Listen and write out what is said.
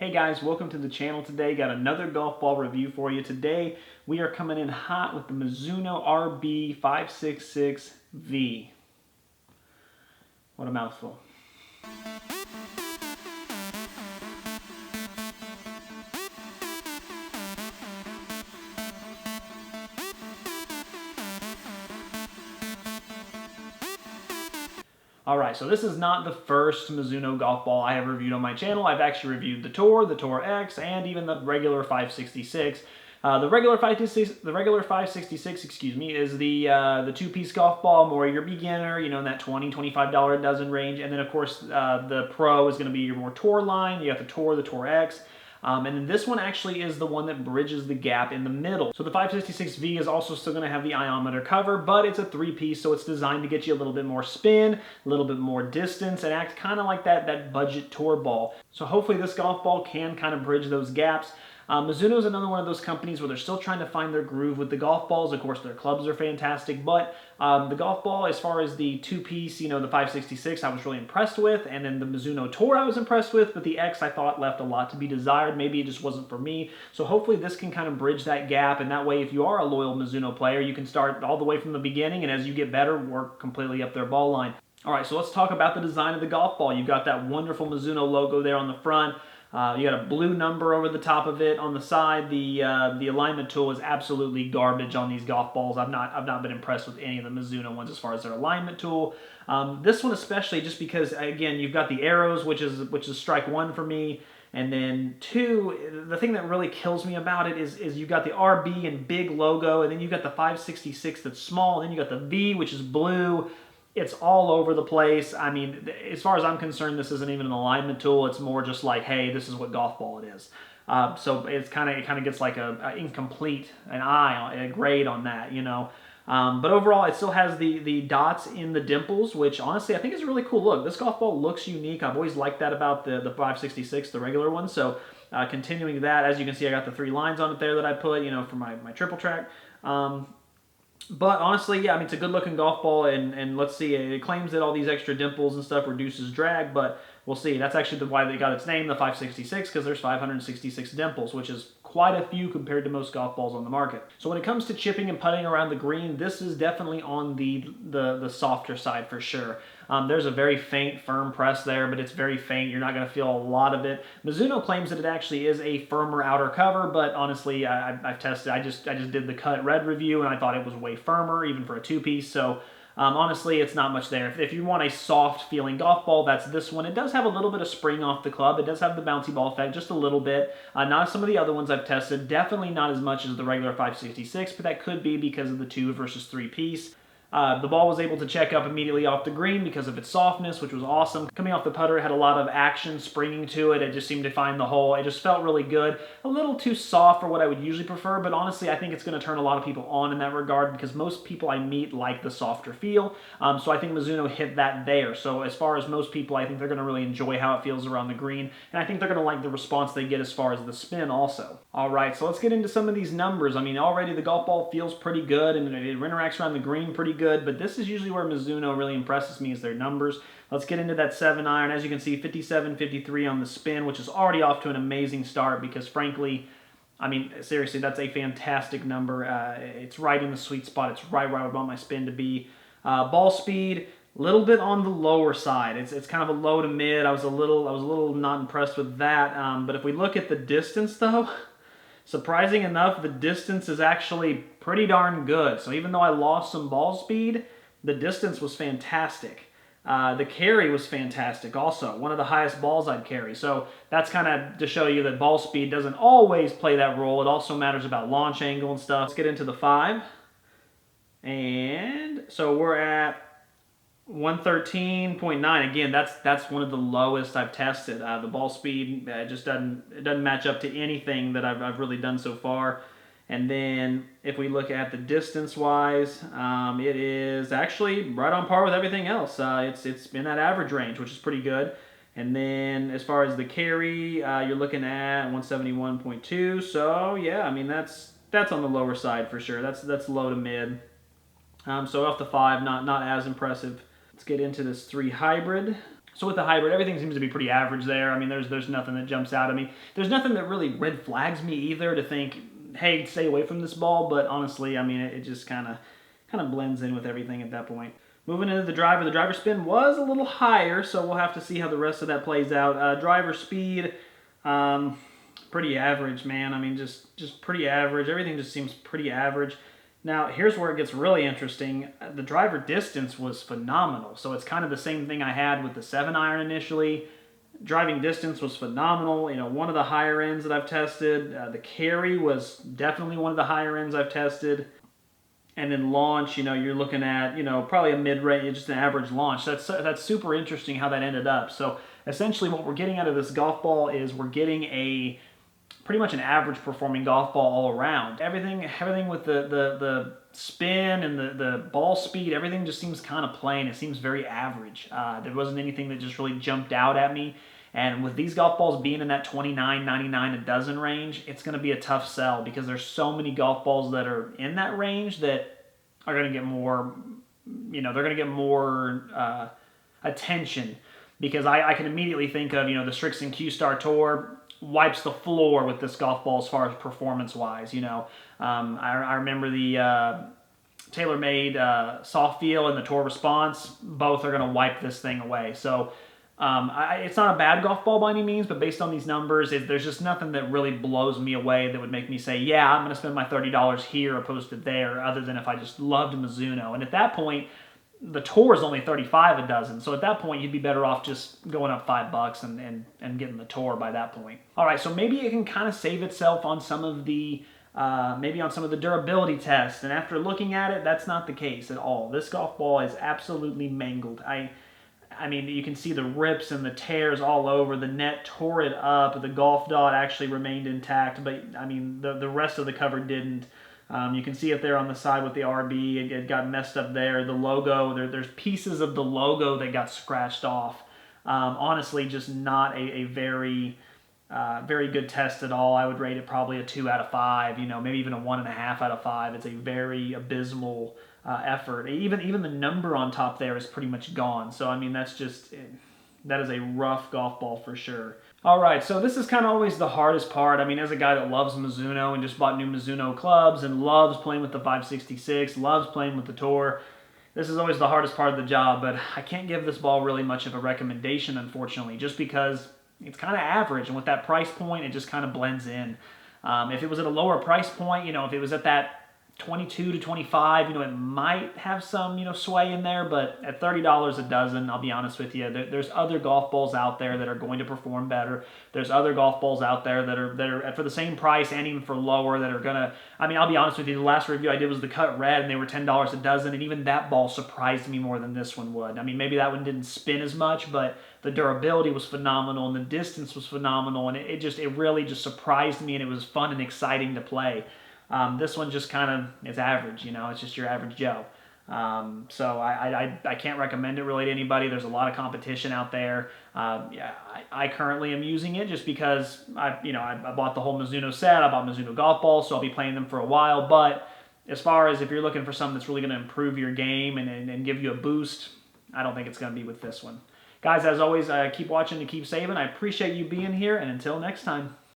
Hey guys, welcome to the channel today. Got another golf ball review for you. Today we are coming in hot with the Mizuno RB566V. What a mouthful. Alright, so this is not the first Mizuno golf ball I have reviewed on my channel. I've actually reviewed the Tour X, and even the regular 566. The regular 566, excuse me, is the two-piece golf ball, more your beginner, you know, in that $20, $25 a dozen range. And then, of course, the Pro is going to be your more Tour line. You got the Tour X. And then this one actually is the one that bridges the gap in the middle. So the 566V is also still going to have the ionometer cover, but it's a three-piece, so it's designed to get you a little bit more spin, a little bit more distance, and act kind of like that budget tour ball. So hopefully this golf ball can kind of bridge those gaps. Mizuno is another one of those companies where they're still trying to find their groove with the golf balls. Of course, their clubs are fantastic, but the golf ball, as far as the two-piece, you know, the 566, I was really impressed with, and then the Mizuno Tour I was impressed with, but the X I thought left a lot to be desired. Maybe it just wasn't for me. So hopefully this can kind of bridge that gap, and that way if you are a loyal Mizuno player, you can start all the way from the beginning, and as you get better, work completely up their ball line. All right, so let's talk about the design of the golf ball. You've got that wonderful Mizuno logo there on the front. You got a blue number over the top of it. On the side, the alignment tool is absolutely garbage on these golf balls. I've not been impressed with any of the Mizuno ones as far as their alignment tool. This one especially, just because again you've got the arrows, which is strike one for me, and then two. The thing that really kills me about it is you've got the RB and big logo, and then you've got the 566 that's small, and then you got the V, which is blue. It's all over the place. I mean, as far as I'm concerned, this isn't even an alignment tool. It's more just like, hey, this is what golf ball it is. So it kind of gets like a incomplete, a grade on that, you know. But overall, it still has the dots in the dimples, which honestly I think is a really cool look. This golf ball looks unique. I've always liked that about the 566, the regular one. So continuing that, as you can see, I got the three lines on it there that I put, you know, for my triple track. But honestly, yeah, I mean, it's a good-looking golf ball, and let's see, it claims that all these extra dimples and stuff reduces drag, but we'll see. That's actually why they got its name, the 566, because there's 566 dimples, which is quite a few compared to most golf balls on the market. So when it comes to chipping and putting around the green, this is definitely on the softer side for sure. There's a very faint, firm press there, but it's very faint. You're not going to feel a lot of it. Mizuno claims that it actually is a firmer outer cover, but honestly, I've tested. I just did the cut red review, and I thought it was way firmer, even for a two-piece. So honestly, it's not much there. If you want a soft feeling golf ball, that's this one. It does have a little bit of spring off the club. It does have the bouncy ball effect, just a little bit. Not some of the other ones I've tested. Definitely not as much as the regular 566, but that could be because of the two versus three piece. The ball was able to check up immediately off the green because of its softness, which was awesome. Coming off the putter, it had a lot of action springing to it. It just seemed to find the hole. It just felt really good. A little too soft for what I would usually prefer, but honestly, I think it's going to turn a lot of people on in that regard because most people I meet like the softer feel. So I think Mizuno hit that there. So as far as most people, I think they're going to really enjoy how it feels around the green, and I think they're going to like the response they get as far as the spin also. All right, so let's get into some of these numbers. I mean, already the golf ball feels pretty good, and it interacts around the green pretty good. But this is usually where Mizuno really impresses me, is their numbers. Let's get into that 7-iron. As you can see, 57, 53 on the spin, which is already off to an amazing start because, frankly, I mean, seriously, that's a fantastic number. It's right in the sweet spot. It's right where I would want my spin to be. Ball speed, a little bit on the lower side. It's kind of a low to mid. I was a little not impressed with that. But if we look at the distance, though, surprising enough, the distance is actually pretty darn good. So even though I lost some ball speed, the distance was fantastic. The carry was fantastic also. One of the highest balls I'd carry. So that's kind of to show you that ball speed doesn't always play that role. It also matters about launch angle and stuff. Let's get into the 5. And so we're at 113.9. Again, that's one of the lowest I've tested. The ball speed just doesn't match up to anything that I've really done so far. And then if we look at the distance-wise, it is actually right on par with everything else. It's in that average range, which is pretty good. And then as far as the carry, you're looking at 171.2. So yeah, I mean that's on the lower side for sure. That's low to mid. So off the 5, not as impressive. Let's get into this 3 hybrid. So with the hybrid, everything seems to be pretty average there. I mean, there's nothing that jumps out at me. There's nothing that really red flags me either to think, hey, stay away from this ball. But honestly, I mean, it just kind of blends in with everything at that point. Moving into the driver spin was a little higher, so we'll have to see how the rest of that plays out. Driver speed, pretty average, man. I mean, just pretty average. Everything just seems pretty average. Now, here's where it gets really interesting. The driver distance was phenomenal. So it's kind of the same thing I had with the 7-iron initially. Driving distance was phenomenal. You know, one of the higher ends that I've tested. The carry was definitely one of the higher ends I've tested. And then launch, you know, you're looking at, you know, probably a mid-range, just an average launch. That's super interesting how that ended up. So essentially what we're getting out of this golf ball is we're getting pretty much an average performing golf ball all around. Everything with the spin and the ball speed, everything just seems kind of plain. It seems very average. There wasn't anything that just really jumped out at me. And with these golf balls being in that $29.99 a dozen range, it's going to be a tough sell because there's so many golf balls that are in that range that are going to get more, you know, they're going to get more attention because I can immediately think of, you know, the Strixon Q-Star Tour wipes the floor with this golf ball as far as performance-wise, you know. I remember the TaylorMade Soft Feel and the Tour Response, both are going to wipe this thing away. So it's not a bad golf ball by any means, but based on these numbers, there's just nothing that really blows me away that would make me say, yeah, I'm going to spend my $30 here opposed to there, other than if I just loved Mizuno. And at that point, the Tour is only $35 a dozen, so at that point, you'd be better off just going up $5 and getting the Tour by that point. All right, so maybe it can kind of save itself on some of the maybe on some of the durability tests, and after looking at it, that's not the case at all. This golf ball is absolutely mangled. I mean, you can see the rips and the tears all over. The net tore it up. The golf dot actually remained intact, but I mean, the rest of the cover didn't. You can see it there on the side with the RB. It got messed up there. The logo, there's pieces of the logo that got scratched off. Honestly, just not a very good test at all. I would rate it probably a 2 out of 5, you know, maybe even a 1.5 out of 5. It's a very abysmal effort. Even the number on top there is pretty much gone. So, I mean, that is a rough golf ball for sure. All right, so this is kind of always the hardest part. I mean, as a guy that loves Mizuno and just bought new Mizuno clubs and loves playing with the 566, loves playing with the Tour, this is always the hardest part of the job, but I can't give this ball really much of a recommendation, unfortunately, just because it's kind of average, and with that price point, it just kind of blends in. If it was at a lower price point, you know, if it was at that 22 to 25, you know, it might have some, you know, sway in there, but at $30 a dozen, I'll be honest with you, there's other golf balls out there that are going to perform better. There's other golf balls out there that are for the same price and even for lower that are gonna, I mean, I'll be honest with you, the last review I did was the Cut Red, and they were $10 a dozen, and even that ball surprised me more than this one would. I mean, maybe that one didn't spin as much, but the durability was phenomenal, and the distance was phenomenal, and it really just surprised me, and it was fun and exciting to play. This one just kind of is average, you know, it's just your average Joe. So I can't recommend it really to anybody. There's a lot of competition out there. Yeah, I currently am using it just because I bought the whole Mizuno set. I bought Mizuno golf balls, so I'll be playing them for a while. But as far as if you're looking for something that's really going to improve your game and give you a boost, I don't think it's going to be with this one. Guys, as always, keep watching and keep saving. I appreciate you being here, and until next time.